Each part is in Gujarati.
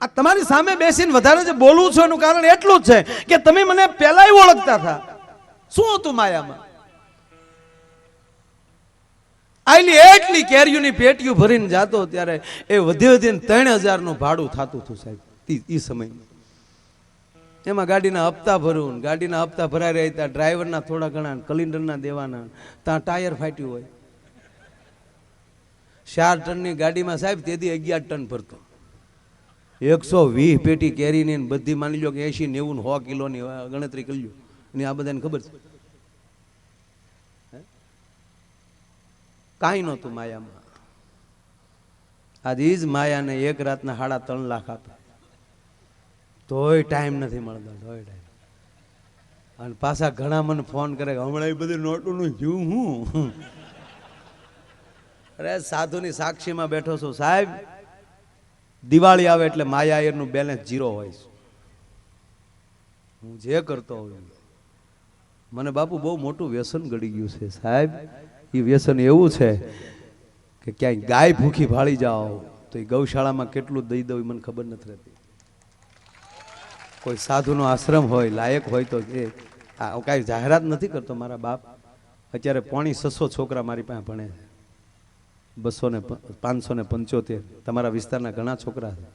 આ તમારી સામે બેસીને વધારે જે બોલું છું એનું કારણ એટલું જ છે કે તમે મને પહેલાય ઓળખતા હતા. શું હતું માયામાં? આટલી એટલી કેરીઓની પેટીઓ ભરીને જાતો ત્યારે એ વધીને 3000 નું ભાડું થતું હતું સાહેબ એ સમયમાં. એમાં ગાડીના હપ્તા ભરું, ગાડીના હપ્તા ભરાઈ રહ્યા હતા, ડ્રાઈવરના થોડા ઘણા, કલિન્ડરના દેવાના, ત્યાં ટાયર ફાટ્યું હોય. 4 ટનની ગાડીમાં સાહેબ તેથી 11 ટન ભરતો. 120 પેટી કેરીની બધી માની લો કે 80, 90, 100 કિલોની ગણતરી કરી લો. અને આ બધાને ખબર છે કાંઈ નહોતું માયામાં. આજે જ માયાને એક રાતના 3.5 લાખ આપે તોય ટાઈમ નથી મળતો, તોય ટાઈમ. અને પાછા ઘણા મને ફોન કરે હમણાં એ બધી નોટોનું જીવ હું. અરે સાધુની સાક્ષીમાં બેઠો છું સાહેબ. દિવાળી આવે એટલે માયાયરનું બેલેન્સ 0 હોય છે. હું જે કરતો હોઉં મને બાપુ બહુ મોટું વ્યસન ગળી ગયું છે સાહેબ. એ વ્યસન એવું છે કે ક્યાંય ગાય ભૂખી ભાળી જાઓ તો એ ગૌશાળામાં કેટલું દઈ દઉં મને ખબર નથી રહેતી. કોઈ સાધુનો આશ્રમ હોય લાયક હોય તો એ કાંઈ જાહેરાત નથી કરતો. મારા બાપ અત્યારે 650 છોકરા મારી પાસે ભણે છે. 575 તમારા વિસ્તારના ઘણા છોકરા છે.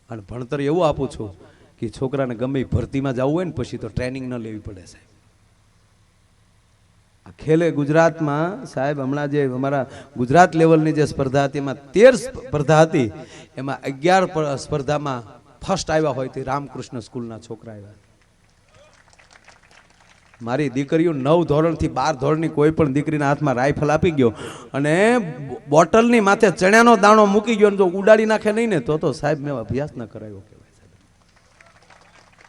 અને ભણતર એવું આપું છું કે છોકરાને ગમે ભરતીમાં જવું હોય ને પછી તો ટ્રેનિંગ ન લેવી પડે સાહેબ. આ ખેલે ગુજરાતમાં સાહેબ હમણાં જે અમારા ગુજરાત લેવલની જે સ્પર્ધા હતી એમાં 13 સ્પર્ધા હતી, એમાં 11 સ્પર્ધામાં ફર્સ્ટ આવ્યા હોય તે રામકૃષ્ણ સ્કૂલના છોકરા આવ્યા. મારી દીકરીઓ 9 ધોરણથી 12 ધોરણની કોઈ પણ દીકરીના હાથમાં રાઇફલ આપી ગયો અને બોટલની માથે ચણાનો દાણો મૂકી ગયો જો ઉડાડી નાખે નહીં ને તો સાહેબ મેં અભ્યાસ ન કરાયો કહેવાય સાહેબ.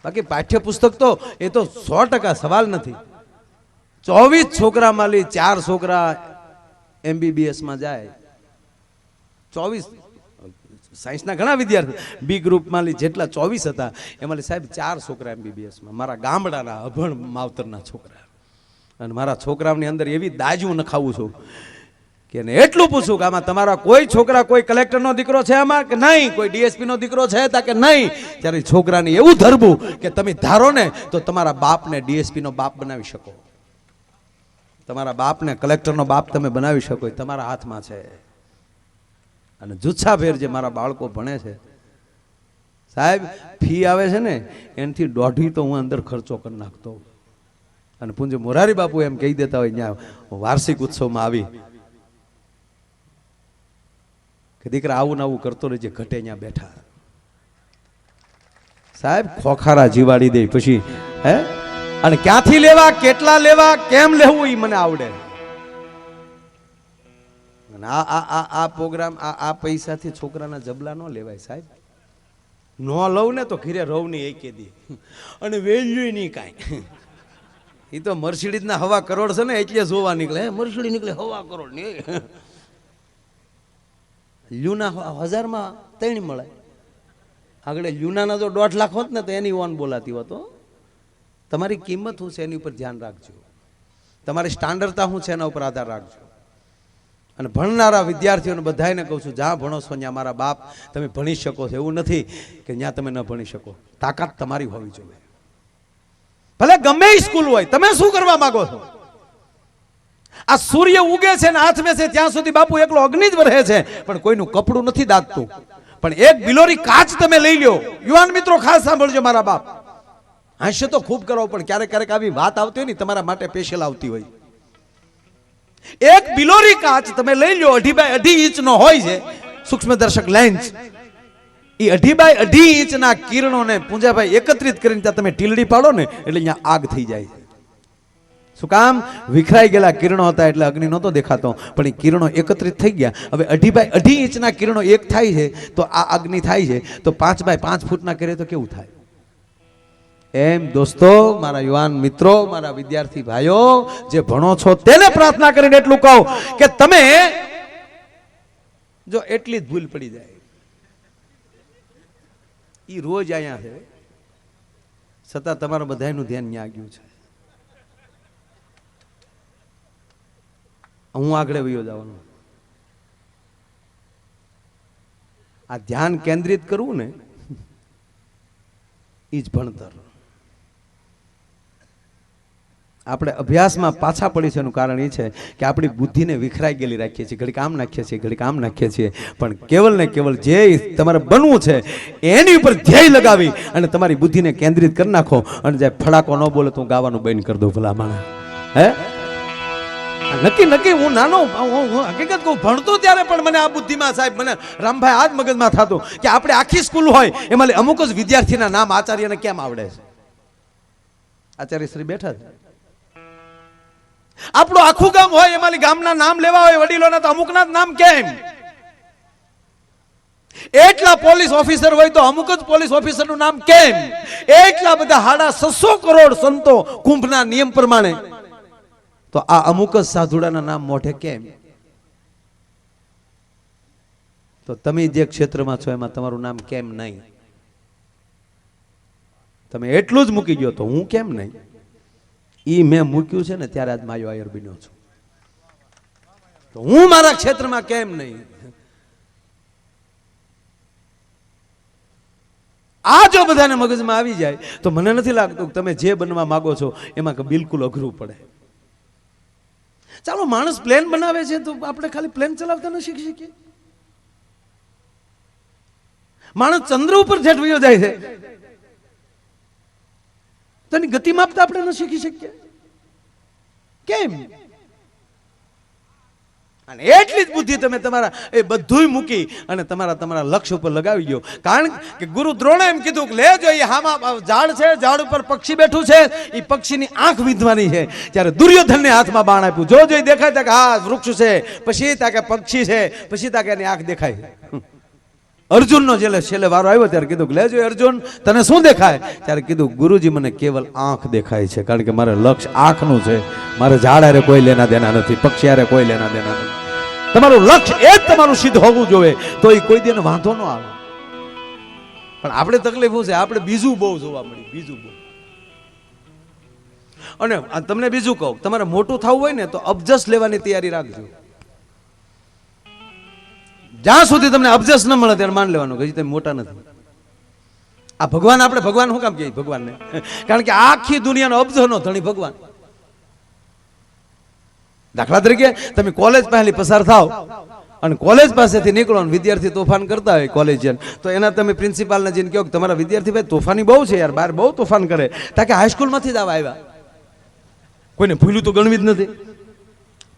બાકી પાઠ્યપુસ્તક તો એ તો 100% સવાલ નથી. 24 છોકરામાં 4 છોકરા MBBS માં જાય. 24 સાયન્સના ઘણા વિદ્યાર્થી બી ગ્રુપમાં જેટલા 24 હતા એમાં સાહેબ 4 છોકરા MBBSમાં. મારા ગામડાના અભણ માવતરના છોકરા. અને મારા છોકરાઓની અંદર એવી દાજુ નખાવું છું કે એને એટલું પૂછું કે આમાં તમારા કોઈ છોકરા કોઈ કલેક્ટરનો દીકરો છે આમાં કે નહીં, કોઈ DSPનો દીકરો છે તા કે નહીં. ત્યારે છોકરાને એવું ધરવું કે તમે ધારો ને તો તમારા બાપને DSPનો બાપ બનાવી શકો, તમારા બાપને કલેક્ટરનો બાપ તમે બનાવી શકો, એ તમારા હાથમાં છે. અને જુચ્છાભેર જે મારા બાળકો ભણે છે સાહેબ, ફી આવે છે ને એનાથી 1.5 તો હું અંદર ખર્ચો કરી નાખતો. અને પૂજ્ય મોરારી બાપુ એમ કહી દેતા હોય ત્યાં વાર્ષિક ઉત્સવમાં આવી કે દીકરા આવું ને આવું કરતો રહેજે, ઘટે ત્યાં બેઠા સાહેબ ખોખારા જીવાડી દે પછી હે. અને ક્યાંથી લેવા, કેટલા લેવા, કેમ લેવું એ મને આવડે. આ પ્રોગ્રામ આ પૈસાથી છોકરાના જબલા ન લેવાય સાહેબ. ન લઉં ને તો ઘીરે રવ નહીં એક દી અને વેલ્યુ નહીં કાંઈ. એ તો મર્સિડીઝના 1.25 કરોડ છે ને એટલે જોવા નીકળે. મર્સિડીઝ નીકળે 1.25 કરોડ ની. લ્યુના 1000માં 3 મળે. આગળ લ્યુનાના જો 1.5 લાખ હોત ને તો એની ઓન બોલાતી હોત. તમારી કિંમત શું છે એની ઉપર ધ્યાન રાખજો. તમારી સ્ટાન્ડર્ડતા શું છે એના ઉપર આધાર રાખજો. અને ભણનારા વિદ્યાર્થીઓને બધાને કહું છું જ્યાં ભણો છો ત્યાં મારા બાપ તમે ભણી શકો છો. એવું નથી કે ત્યાં તમે ન ભણી શકો. તાકાત તમારી હોવી જોઈએ. ભલે ગમે એ સ્કૂલ હોય. તમે શું કરવા માંગો છો? આ સૂર્ય ઉગે છે ને હાથમે છે ત્યાં સુધી બાપુ એકલો અગ્નિ જ વરહે છે, પણ કોઈનું કપડું નથી દાગતું. પણ એક બિલોરી કાચ તમે લઈ લો. યુવાન મિત્રો ખાસ સાંભળજો મારા બાપ. હાસ્ય તો ખૂબ કરો પણ ક્યારેક ક્યારેક આવી વાત આવતી હોય ને તમારા માટે સ્પેશિયલ આવતી હોય. એક બિલોરી કાચ તમે લઈ લો 2.5 બાય 2.5 ઇંચનો હોય છે સૂક્ષ્મદર્શક લેન્સ. એ 2.5 બાય 2.5 ઇંચના કિરણોને પૂંજાભાઈ એકત્રિત કરીને ત્યાં તમે ટીલડી પાડો ને એટલે અહીંયા આગ થઈ જાય. શું કામ? વિખરાઈ ગયેલા કિરણો હતા એટલે અગ્નિ નહોતો દેખાતો, પણ એ કિરણો એકત્રિત થઈ ગયા. હવે 2.5 બાય 2.5 ઇંચના કિરણો એક થાય છે તો આ અગ્નિ થાય છે, તો 5 બાય 5 ફૂટના કરે તો કેવું થાય? એમ દોસ્તો, મારા યુવાન મિત્રો, મારા વિદ્યાર્થી ભાઈઓ જે ભણો છો તેને પ્રાર્થના કરીને એટલું કહું કે તમે જો એટલી જ ભૂલ પડી જાય. ઈ રોજ અહીંયા છે છતાં તમારા બધાનું ધ્યાન ન્યા ગયું છે. હું આગળ વયો જવાનું. આ ધ્યાન કેન્દ્રિત કરવું ને એ જ ભણતર. આપણે અભ્યાસમાં પાછા પડી છે એનું કારણ એ છે કે આપણી બુદ્ધિને વિખરાઈ ગયેલી રાખીએ છીએ, ઘડીક આમ નાખીએ છીએ, ઘડીક આમ નાખીએ છીએ. પણ કેવલ ને કેવલ જે તમારે બનવું છે એની ઉપર ધ્યેય લગાવી અને તમારી બુદ્ધિને કેન્દ્રિત કરી નાખો. અને જે ફડાકો ન બોલે તો હું ગાવાનું બંધ કરી દઉં ભલા માણસ. હે નક્કી નક્કી હું નાનો હું હકીકત કહું, ભણતો ત્યારે પણ મને આ બુદ્ધિમાં સાહેબ મને રામભાઈ આ જ મગજમાં થતું કે આપણે આખી સ્કૂલ હોય એમાં અમુક જ વિદ્યાર્થીના નામ આચાર્યને કેમ આવડે છે. આચાર્ય શ્રી બેઠા છે. આપણું આખું ગામ હોય એમાં ગામના નામ લેવા હોય વડીલોના તો અમુકના નામ કેમ? એટલા પોલીસ ઓફિસર હોય તો અમુક જ પોલીસ ઓફિસરનું નામ કેમ? એટલા બધા 650 કરોડ સંતો કુંભના નિયમ પ્રમાણે તો આ અમુક જ સાધુડાના નામ મોઢે કેમ? તો તમે જે ક્ષેત્રમાં છો એમાં તમારું નામ કેમ નહીં? તમે એટલું જ મૂકી ગયો તો હું કેમ નહીં? ઈ મેં મૂક્યું છે ને ત્યારે આજ માયો આયર બન્યો છું. તો હું મારા ક્ષેત્રમાં કેમ નહીં? આ જો બધાને મગજમાં આવી જાય તો મને નથી લાગતું કે તમે જે બનવા માંગો છો એમાં બિલકુલ અઘરું પડે. ચાલો માણસ પ્લેન બનાવે છે તો આપણે ખાલી પ્લેન ચલાવતા ન શીખી શકીએ? માણસ ચંદ્ર ઉપર જેટવ્યો જાય છે તો એની ગતિ માપતા આપણે ન શીખી શકીએ કેમ? અને એટલી જ બુદ્ધિ તમે તમારા એ બધુંય મૂકી અને તમારા લક્ષ્ય ઉપર લગાવી ગયો. કારણ કે ગુરુ દ્રોણે એમ કીધું કે લેજો એ હામાં ઝાડ છે, ઝાડ ઉપર પક્ષી બેઠું છે, એ પક્ષીની આંખ વીંધવાની છે. ત્યારે દુર્યોધનને હાથમાં બાણ આપ્યું. જો જોઈ દેખાય કે હા વૃક્ષ છે, પછી તાકે પક્ષી છે, પછી તાકે એની આંખ દેખાય. અર્જુનનો છેલ્લે વારો આવ્યો ત્યારે કીધું કે લેજો અર્જુન તને શું દેખાય? ત્યારે કીધું ગુરુજી મને કેવલ આંખ દેખાય છે, કારણ કે મારે લક્ષ્ય આંખનું છે. મારે ઝાડ હારે કોઈ લેના દેના નથી, પક્ષી હારે કોઈ લેના દેના નથી. તમારું લક્ષ્ય એ જ તમારું સિદ્ધ હોવું જોઈએ તો એ કોઈ દિન વાંધો ન આવે. પણ આપણે તકલીફ શું છે, આપણે બીજું બહુ જોવા મળી, બીજું બહુ. અને તમને બીજું કહું, તમારે મોટું થવું હોય ને તો અબજસ લેવાની તૈયારી રાખજો. જ્યાં સુધી તમને અબજસ ન મળે ત્યારે માન લેવાનું કે તમે મોટા નથી. આ ભગવાન, આપણે ભગવાન શું કામ કહીએ ભગવાનને? કારણ કે આખી દુનિયાનો અબજોનો ધણી ભગવાન. દાખલા તરીકે તમે કોલેજ પહેલી પસાર થાવ અને કોલેજ પાસેથી નીકળો અને વિદ્યાર્થી તોફાન કરતા હોય કોલેજિયન, તો એના તમે પ્રિન્સિપાલને જઈને કહો કે તમારા વિદ્યાર્થી ભાઈ તોફાની બહુ છે યાર, બહાર બહુ તોફાન કરે. તાકે હાઈસ્કૂલમાંથી જ આવા આવ્યા, કોઈને ભૂલું તો ગણવી જ નથી.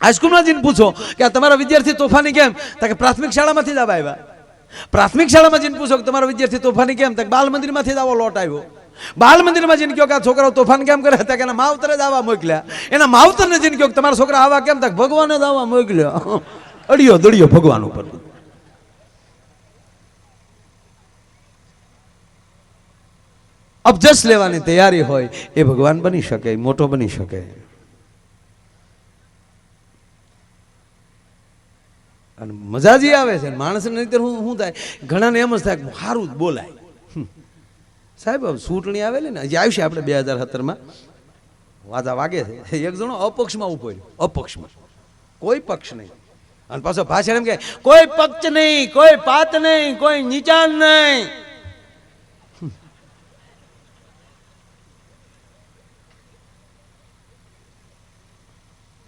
હાઈસ્કૂલમાં જઈને પૂછો કે આ તમારા વિદ્યાર્થી તોફાની કેમ? તાકે પ્રાથમિક શાળામાંથી જ આવા આવ્યા. પ્રાથમિક શાળામાં જઈને પૂછો કે તમારા વિદ્યાર્થી તોફાની કેમ? તાકે બાલ મંદિરમાંથી જ આવો લોટ આવ્યો. બાલ મંદિરમાં જઈને કહો કે આ છોકરાઓ તોફાન કેમ કરે? કે એના માવતરે જ આવા મોકલ્યા. એના માવતરને જઈને કહો કે તમારા છોકરા આવા કેમ? તક ભગવાને જ આવા મોકલ્યા. અડિયો દડિયો ભગવાન ઉપર. અબજસ લેવાની તૈયારી હોય એ ભગવાન બની શકે, મોટો બની શકે. અને મજા જે આવે છે માણસને, નહીતર શું થાય ઘણાને એમ જ થાય સારું જ બોલાય. સાહેબ ચૂંટણી આવેલી ને હજી આવશે આપણે 2017માં, વાજા વાગે છે. એક જણો અપક્ષમાં ઉભો રહ્યો, અપક્ષમાં, કોઈ પક્ષ નહીં. અને પાછો ભાષણ એમ કે કોઈ પક્ષ નહીં, કોઈ પાત નહીં, કોઈ નીચાણ નહીં.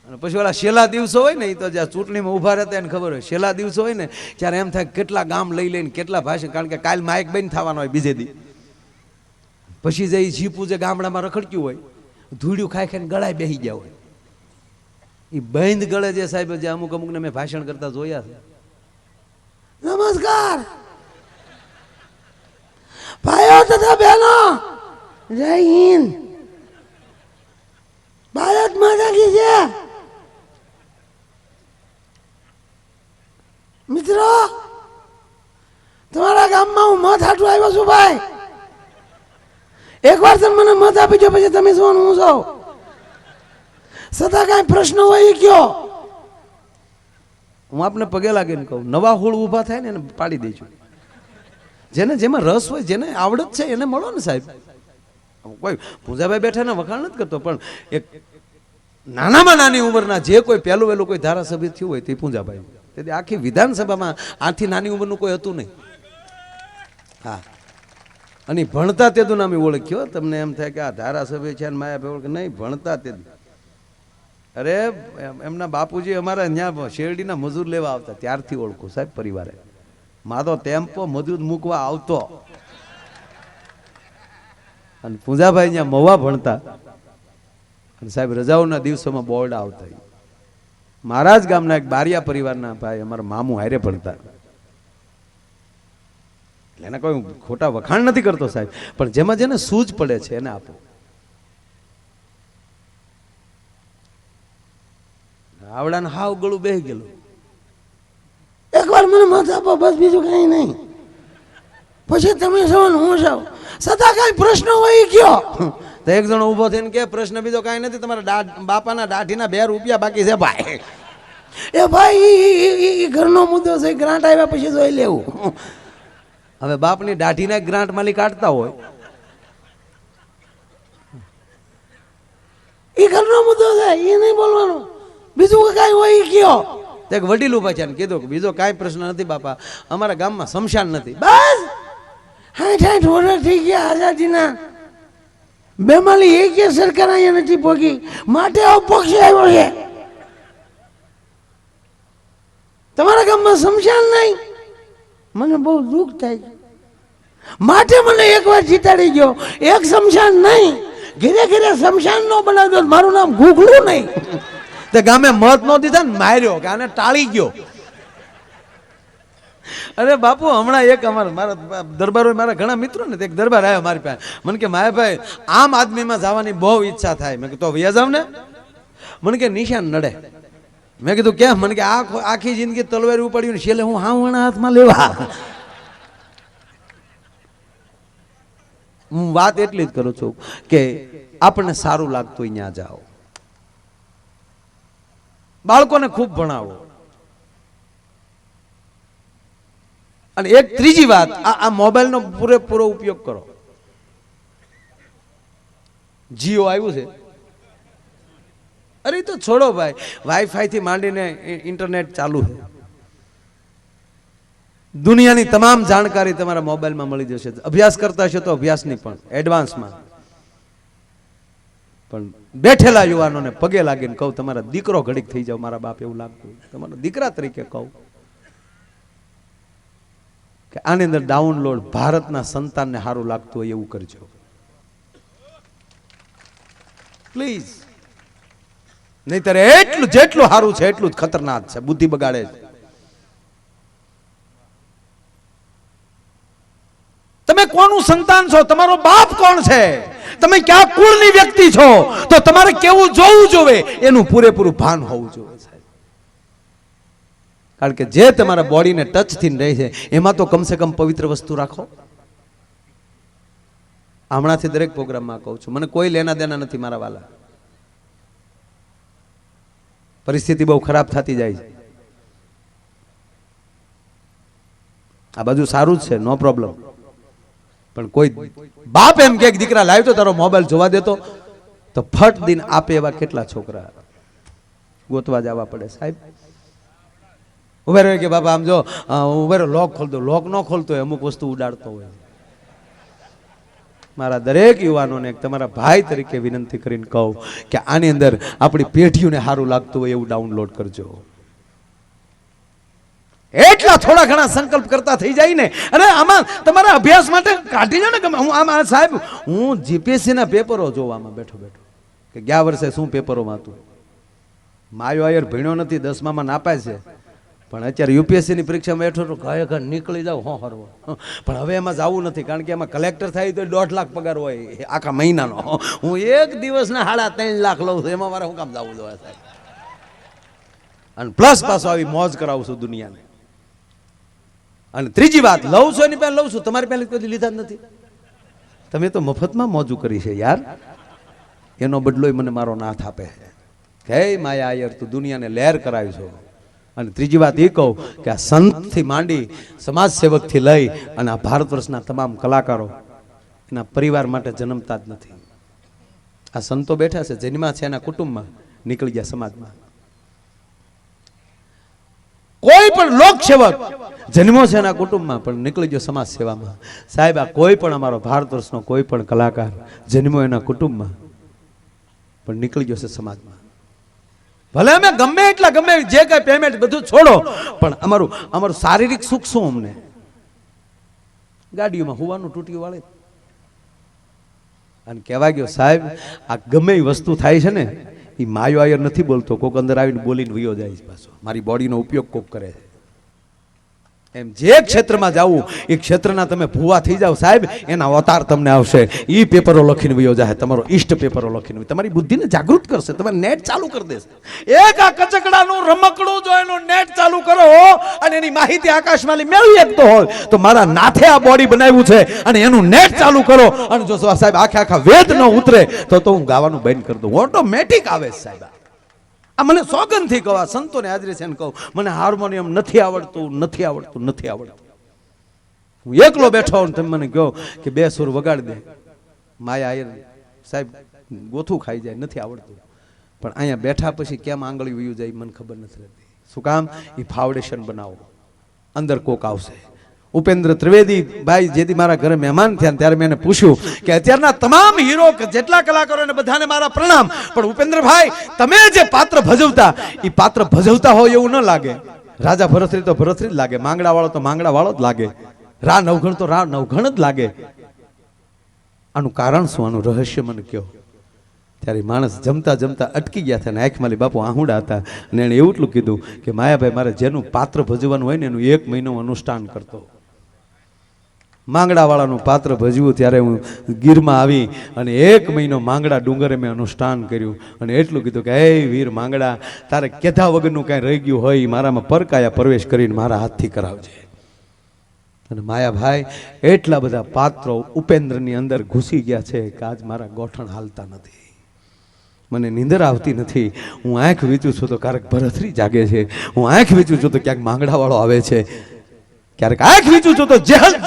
અને પછી ઓલા છેલ્લા દિવસો હોય ને, એ તો જ્યાં ચૂંટણીમાં ઉભા રહેતા એને ખબર હોય, છેલ્લા દિવસો હોય ને ત્યારે એમ થાય કેટલા ગામ લઈ લઈને કેટલા ભાષણ, કારણ કે કાલ માઇક બંધ થવાનો હોય બીજે દી. પછી જે જીપું જે ગામડામાં રખડક્યું હોય, ધૂળ્યું ખાઈ ખાઈને ગળાય બેસી ગયા હોય, એ બંધ ગળે જે સાહેબ જે અમુક અમુકને મેં ભાષણ કરતા જોયા છે. નમસ્કાર ભાઈઓ તથા બહેનો, જય હિન્દ, ભારત માતા કી જય. મિત્રો તમારા ગામમાં હું મત હાટું આવ્યો છું ભાઈ. એકવાર તમે મને મત આપી દો, પછી તમે શું હું છો. છતાં કઈ પ્રશ્ન હોય કયો, હું આપને પગે લાગીને કહું, નવા હોળ ઊભા થાય ને એને પાડી દેજો. જેને જેમાં રસ હોય, જેને આવડત છે એને મળો ને સાહેબ. કોઈ પૂજાભાઈ બેઠા ને વખાણ નથી કરતો, પણ એક નાનામાં નાની ઉંમરના જે કોઈ પહેલું વહેલું કોઈ ધારાસભ્ય થયું હોય તે પૂંજાભાઈ. તેથી આખી વિધાનસભામાં આથી નાની ઉંમરનું કોઈ હતું નહીં. હા, અને ભણતા તેદું નામે ઓળખ્યો. તમને એમ થાય કે આ ધારાસભ્ય છે અને માયા ઓળખ નહીં, ભણતા તેદું. અરે એમના બાપુજી અમારા ત્યાં શેરડીના મજૂર લેવા આવતા ત્યારથી ઓળખું સાહેબ પરિવારે. મારો ટેમ્પો મજૂર મૂકવા આવતો. અને પૂંજાભાઈ ત્યાં મવા ભણતા અને સાહેબ રજાઓના દિવસોમાં બોર્ડ આવતા. મારા જ ગામના એક બારિયા પરિવારના ભાઈ અમારા મામું હારે ભણતા. એટલે એને કોઈ ખોટા વખાણ નથી કરતો સાહેબ, પણ જેમાં જેને સૂઝ પડે છે એને આપો. આવડાને હાવ ગળું બેહી ગયેલું. એકવાર મને મત આપો બસ, બીજું કઈ નહીં. પછી તમે સવાલ હું જાવ સદા કઈ પ્રશ્ન હોય કયો. તો એક જણો ઉભો થઈને કે પ્રશ્ન બીજો કઈ નથી, તમારા બાપાના દાઢીના 2 રૂપિયા બાકી છે ભાઈ. એ ભાઈ ઘરનો મુદ્દો છે, ગ્રાન્ટ આવ્યા પછી જોઈ લેવું. હવે બાપની દાઢીના ગ્રાન્ટ માલી કાઢતા હોય, એ ઘરનો મુદ્દો છે, એ નહીં બોલવાનો. બીજું કઈ હોય કયો. એક વડીલ ઉભા છે ને કીધું કે બીજો કાંઈ પ્રશ્ન નથી બાપા, અમારા ગામમાં શમશાન નથી. બસ 60 વર્ષ થઈ ગયા આઝાદીના. બેમાલી એક સરકાર અહીંયા નથી પહોંચી, માટે અપક્ષ આવ્યો છે. તમારા ગામમાં શમશાન નહીં, મને બહુ દુઃખ થાય. માટે મને એકવાર જીતાડી ગયો. એક શમશાન નહીં, ઘરે ઘરે શમશાન નો બનાવ્યો. મારું નામ ગુગલું નહીં. તે ગામે મત નો દીધા ને માર્યો કે આને ટાળી ગયો. અરે બાપુ હમણાં એક મારા દરબાર મારા ઘણા મિત્રો ને એક દરબાર આવ્યો મારી પાસે. મને કે માયાભાઈ આમ આદમીમાં જવાની બહુ ઈચ્છા થાય. મેં કીધું તો વ્યા જાવ ને. મને કે નિશાન નડે. મેં કીધું કેમ? મને કે આખી જિંદગી તલવાર ઉપાડ્યું ને છેલ્લે હું હાવણા હાથમાં લેવા. હું વાત એટલી જ કરું છું કે આપણને સારું લાગતું હોય ત્યાં જાઓ, બાળકોને ખૂબ ભણાવો. અને એક ત્રીજી વાત, આ મોબાઈલનો પૂરેપૂરો ઉપયોગ કરો. જીઓ આવ્યું છે, અરે તો છોડો ભાઈ, વાઈફાઈ થી માંડીને ઇન્ટરનેટ ચાલુ છે. દુનિયાની તમામ જાણકારી તમારા મોબાઈલમાં મળી જશે. અભ્યાસ કરતા હશો તો અભ્યાસની પણ એડવાન્સમાં. પણ બેઠેલા યુવાનોને પગે લાગીને કહું, તમારા દીકરો ઘડીક થઈ જાવ. મારા બાપ એવું લાગતું, તમારા દીકરા તરીકે કહું કે આની અંદર ડાઉનલોડ ભારતના સંતાનને સારું લાગતું હોય એવું કરજો પ્લીઝ. નહીતર એટલું જેટલું સારું છે એટલું જ ખતરનાક છે, બુદ્ધિ બગાડે છે. તમે કોનું સંતાન છો? તમારો બાપ કોણ છે? તમે ક્યાં કુળની વ્યક્તિ છો? તો તમારે કેવું જોવું જોવે એનું પૂરેપૂરું ભાન હોવું જોઈએ સાહેબ. કારણ કે જે તમારા બોડીને ટચ થી રહે છે એમાં તો કમસે કમ પવિત્ર વસ્તુ રાખો. હમણાંથી દરેક પ્રોગ્રામમાં કહું છું, મને કોઈ લેના દેના નથી મારા વાલા. પરિસ્થિતિ બહુ ખરાબ થતી જાય છે. આ બધું સારું જ છે, નો પ્રોબ્લેમ. પણ કોઈ બાપ એમ કે દીકરા લાવ્યો તો તારો મોબાઈલ જોવા દેતો, તો ફટ દિન આપે એવા કેટલા છોકરા ગોતવા જવા પડે સાહેબ. ઉભે રહ્યો કે બાપા આમ જો ઉભે રહ્યો, લોક ખોલતો. લોક ન ખોલતો હોય, અમુક વસ્તુ ઉડાડતો હોય. મારા દરેક યુવાનોને તમારા ભાઈ તરીકે વિનંતી કરીને કહું કે આની અંદર આપણી પેઢીઓને સારું લાગતું હોય એવું ડાઉનલોડ કરજો. એટલા થોડા ઘણા સંકલ્પ કરતા થઈ જાય ને. અને આમાં તમારા અભ્યાસ માટે કાઢી લો ને. હું આમાં સાહેબ, હું જીપીએસસી ના પેપરો જોવામાં બેઠો કે ગયા વર્ષે શું પેપરોમાં હતું. માયો આયર ભણ્યો નથી, 10માં નાપાય છે, પણ અત્યારે યુપીએસસી ની પરીક્ષામાં બેઠો તો ખરેખર નીકળી જાવ હો હરવો. પણ હવે એમાં જવું નથી, કારણ કે એમાં કલેક્ટર થાય તો 1.5 લાખ પગાર હોય આખા મહિનાનો. હું એક દિવસના 3.5 લાખ લઉં છું, એમાં મારે શું કામ જવું જોઈએ સાહેબ? અને પ્લસ પાછો આવી મોજ કરાવું છું દુનિયાને. અને ત્રીજી વાત, લઉં છું એની પહેલા લઉં છું, તમારી પહેલા કદી લીધા જ નથી. તમે તો મફતમાં મોજું કરી છે યાર. એનો બદલો મને મારો નાથ આપે છે. હે માયા આયર, તું દુનિયાને લહેર કરાવી છો. અને ત્રીજી વાત એ કહું કે આ સંતથી માંડી સમાજ સેવકથી લઈ અને આ ભારત વર્ષના તમામ કલાકારો એના પરિવાર માટે જન્મતા જ નથી. આ સંતો બેઠા છે, જન્મા છે એના કુટુંબમાં, નીકળી ગયા સમાજમાં. કોઈ પણ લોક સેવક જન્મો છે એના કુટુંબમાં પણ નીકળી ગયો સમાજ સેવામાં. સાહેબ આ કોઈ પણ અમારો ભારત વર્ષનો કોઈ પણ કલાકાર જન્મો એના કુટુંબમાં પણ નીકળી ગયો છે સમાજમાં. ભલે અમે ગમે એટલા ગમે જે કઈ પેમેન્ટ બધું છોડો, પણ અમારું શારીરિક સુખ શું? અમને ગાડીઓમાં હોવાનું તૂટ્યું વાળે. અને કહેવા ગયો સાહેબ આ ગમે એ વસ્તુ થાય છે ને એ માયો આયર નથી બોલતો, કોક અંદર આવીને બોલીને વયો જાય છે પાછો. મારી બોડીનો ઉપયોગ કોક કરે છે. એમ જે ક્ષેત્રમાં જાવું એ ક્ષેત્રના તમે ભૂવા થઈ જાવ સાહેબ, એના અવતાર તમને આવશે. એ પેપરો લખીને વયો જાય, તમારો ઈષ્ટ પેપરો લખીને તમારી બુદ્ધિને જાગૃત કરશે. તમારે નેટ ચાલુ કરી દેશે. એક આ કચકડાનું રમકડું જો એનું નેટ ચાલુ કરો અને એની માહિતી આકાશમાં મેળવી શકતો હોય તો મારા નાથે આ બોડી બનાવ્યું છે અને એનું નેટ ચાલુ કરો અને જો સાહેબ આખા વેદ ન ઉતરે તો હું ગાવાનું બંધ કરી દઉં. ઓટોમેટિક આવે સાહેબ. આ મને સોગંદથી કહો, આ સંતોને હાજરી છે ને કહું, મને હાર્મોનિયમ નથી આવડતું. હું એકલો બેઠો હું તમે મને કહો કે 2 સુર વગાડી દે, માયા આયર સાહેબ ગોથું ખાઈ જાય, નથી આવડતું. પણ અહીંયા બેઠા પછી કેમ આંગળી વયું જાય મને ખબર નથી રહેતી. શું કામ? એ ફાઉન્ડેશન બનાવો, અંદર કોક આવશે. ઉપેન્દ્ર ત્રિવેદી ભાઈ જેથી મારા ઘરે મહેમાન થયા ત્યારે મેં એને પૂછ્યું કે અત્યારના તમામ હીરો જેટલા કલાકારોને બધાને મારા પ્રણામ, પણ ઉપેન્દ્રભાઈ તમે જે પાત્ર ભજવતા એ પાત્ર ભજવતા હોય એવું ન લાગે. રાજા ભરતરી તો ભરતરી જ લાગે, માંગડા વાળો તો માંગડા વાળો જ લાગે, રા નવઘણ તો રા નવઘણ જ લાગે. આનું કારણ શું? આનું રહસ્ય મને કહો. ત્યારે માણસ જમતા જમતા અટકી ગયા હતા ને આંખમાંથી બાપુ આહુડા હતા અને એણે એવું કીધું કે માયાભાઈ મારે જેનું પાત્ર ભજવાનું હોય ને એનું 1 મહિનો અનુષ્ઠાન કરતો. માંગડાવાળાનું પાત્ર ભજવું ત્યારે હું ગીરમાં આવી અને 1 મહિનો માંગડા ડુંગરે મેં અનુષ્ઠાન કર્યું અને એટલું કીધું કે હે વીર માંગડા, તારે કેધા વગરનું કાંઈ રહી ગયું હોય એ મારામાં પરકાયા પ્રવેશ કરીને મારા હાથથી કરાવજે. અને માયાભાઈ એટલા બધા પાત્રો ઉપેન્દ્રની અંદર ઘૂસી ગયા છે કે આજ મારા ગોઠણ હાલતા નથી, મને નીંદર આવતી નથી. હું આંખ વીચું છું તો ક્યારેક ભરતરી જાગે છે, હું આંખ વીચું છું તો ક્યાંક માંગડાવાળો આવે છે, ક્યારેક આંખ વીચું છું તો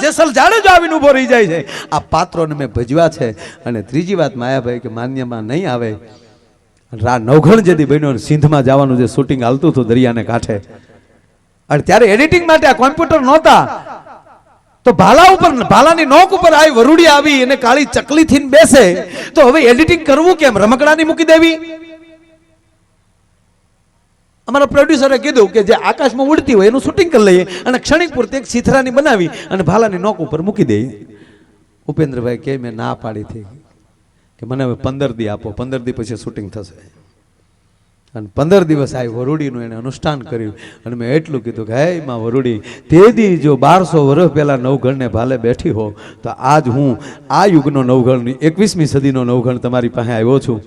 જેસલ જાડેજો આવીને ઊભો રહી જાય છે. આ પાત્રોને મેં ભજવા છે. અને ત્રીજી વાત માયાભાઈ કે માન્યમાં નહીં આવે, રા નવઘણ જેથી બન્યો સિંધમાં જવાનું જે શૂટિંગ હાલતું હતું દરિયાને કાંઠે, અને ત્યારે એડિટિંગ માટે આ કોમ્પ્યુટર નહોતા તો ભાલાની નોક ઉપર આવી વરુડી આવી અને કાળી ચકલી થઈને બેસે તો હવે એડિટિંગ કરવું કેમ? રમકડાની મૂકી દેવી? અમારા પ્રોડ્યુસરે કીધું કે જે આકાશમાં ઉડતી હોય એનું શૂટિંગ કરી લઈએ અને ક્ષણિક પૂરતી એક સીથરાની બનાવી અને ભાલાની નોક ઉપર મૂકી દઈએ. ઉપેન્દ્રભાઈ કે મેં ના પાડી હતી કે મને હવે 15 દી આપો, 15 દી પછી શૂટિંગ થશે. અને 15 દિવસ આવી વરુડીનું એને અનુષ્ઠાન કર્યું અને મેં એટલું કીધું કે હે માં વરુડી, તે દી જો 1200 વર્ષ પહેલા નવઘણને ભાલે બેઠી હો તો આજ હું આ યુગનો નવઘણ 21મી સદીનો નવઘણ તમારી પાસે આવ્યો છું.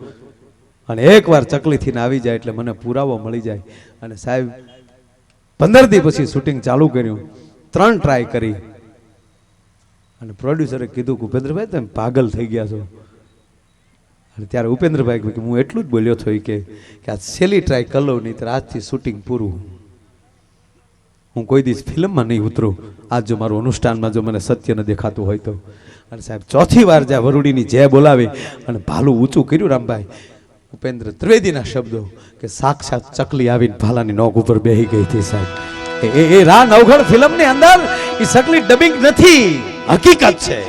અને એકવાર ચકલીથી આવી જાય એટલે મને પુરાવો મળી જાય. અને સાહેબ 15 દી પછી શૂટિંગ ચાલુ કર્યું, 3 ટ્રાય કરી અને પ્રોડ્યુસરે કીધું કે ઉપેન્દ્રભાઈ તમે પાગલ થઈ ગયા છો. અને ત્યારે ઉપેન્દ્રભાઈ કે હું એટલું જ બોલ્યો હતો કે આ છેલ્લી ટ્રાય કરી લઉં, નહીં તો આજથી શૂટિંગ પૂરું, હું કોઈ દિવસ ફિલ્મમાં નહીં ઉતરું. આજ જો મારું અનુષ્ઠાનમાં જો મને સત્ય ન દેખાતું હોય તો. અને સાહેબ ચોથી વાર જ્યાં વરુડીની જય બોલાવી અને ભાલું ઊંચું કર્યું રામભાઈ, ઉપેન્દ્ર ત્રિવેદીના શબ્દો કે સાક્ષાત ચકલી આવીને ભાલાની નોક ઉપર બેહી ગઈ હતી સાહેબ. એ રા નવઘણ ફિલ્મની અંદર એ ચકલી ડબિંગ નથી, હકીકત છે.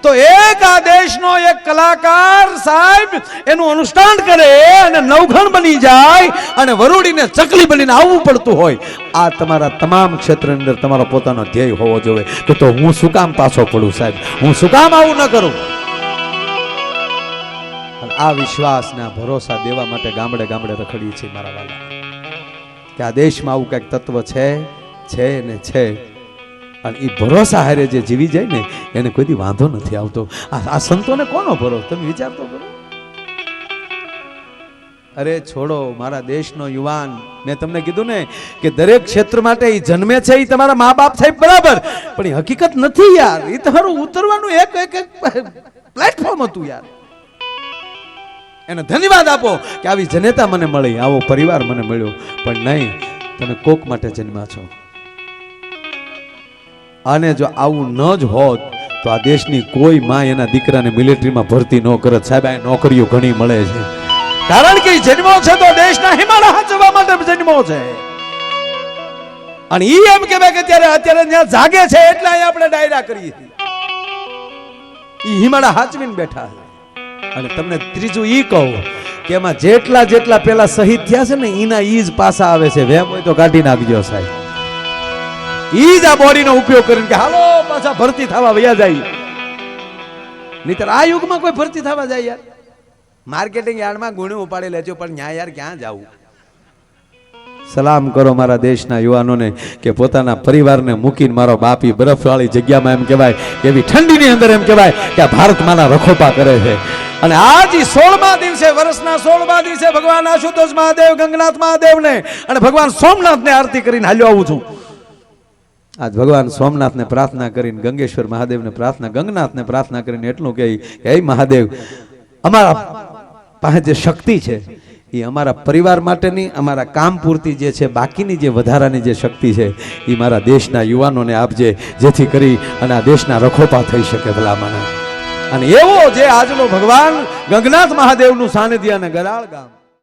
તો એક આ દેશનો એક કલાકાર સાહેબ એનું અનુષ્ઠાન કરે અને નવઘણ બની જાય અને વરુડીને ચકલી બનીને આવવું પડતું હોય, આ તમારા તમામ ક્ષેત્રની અંદર તમારો પોતાનો ધ્યેય હોવો જોઈએ કે તો હું શું કામ પાછો પડું સાહેબ, હું શું કામ આવું ન કરું. આ વિશ્વાસના ભરોસા દેવા માટે ગામડે ગામડે રખડીએ છીએ મારા વાલા, કે આ દેશમાં આવું કંઈક તત્વ છે ને છે. અને એ ભરોસા હારે જે જીવી જાય ને એને કોઈ વાંધો નથી આવતો. આ સંતોને કોનો ભરોસો? તમે વિચારતો કરો. અરે છોડો મારા દેશનો યુવાન, મેં તમને કીધું ને કે દરેક ક્ષેત્ર માટે એ જન્મે છે એ તમારા મા બાપ છે બરાબર, પણ એ હકીકત નથી યાર. એ તમારું ઉતરવાનું એક પ્લેટફોર્મ હતું યાર. એને ધન્યવાદ આપો કે આવી જનેતા મને મળી, આવો પરિવાર મને મળ્યો. પણ નહીં, તમે કોક માટે જન્મ્યા છો. અને જો આવું ન જ હોત તો આ દેશની કોઈ માં એના દીકરાને મિલિટરીમાં ભરતી ન કરત સાહેબ. આ નોકરીઓ ઘણી મળે છે કારણ કે જન્મો છે તો દેશના હિમાલય જવા માટે જન્મો છે. અને ઈ એમ કહેવાય કે અત્યારે ત્યાં જાગે છે એટલે અહીંયા આપણે ડાયરા કરીએ છીએ. ઈ હિમાડા હાચવીને બેઠા છે. અને તમને ત્રીજું ઈ કહું કે એમાં જેટલા પેલા શહીદ થયા છે ને એના ઈ જ પાસા આવે છે. વેમ હોય તો કાઢી નાખજો સાહેબ. ઈ જ આ બોડીનો ઉપયોગ કરીને કે હાલો પાછા ભરતી થવા વયા જાય. નહીતર આ યુગમાં કોઈ ભરતી થવા જાય યાર? માર્કેટિંગ યાર્ડમાં ગુણ ઉપાડી લેજો પણ ન્યા યાર ક્યાં જાવું? સલામ કરો મારા દેશના યુવાનોને કે પોતાના પરિવારને મૂકીને મારો બાપી બરફવાળી જગ્યામાં એમ કહેવાય એવી ઠંડીની અંદર એમ કહેવાય કે આ ભારત માના રખોપા કરે છે. અને આજ 16મા દિવસે વર્ષના 16મા દિવસે ભગવાન આશુતોષ મહાદેવ ગંગનાથ મહાદેવને અને ભગવાન સોમનાથને આરતી કરીને હાલ્યો આવું છું. આજ ભગવાન સોમનાથને પ્રાર્થના કરીને ગંગેશ્વર મહાદેવને પ્રાર્થના ગંગનાથને પ્રાર્થના કરીને એટલું કહે હે મહાદેવ અમારા પાસે જે શક્તિ છે એ અમારા પરિવાર માટેની અમારા કામ પૂરતી જે છે બાકીની જે વધારાની જે શક્તિ છે એ મારા દેશના યુવાનોને આપજે જેથી કરી અને આ દેશના રખોપા થઈ શકે ભલામણ. અને એવો જે આજનો ભગવાન ગંગનાથ મહાદેવનું સાનિધ્ય અને ગરાળ ગામ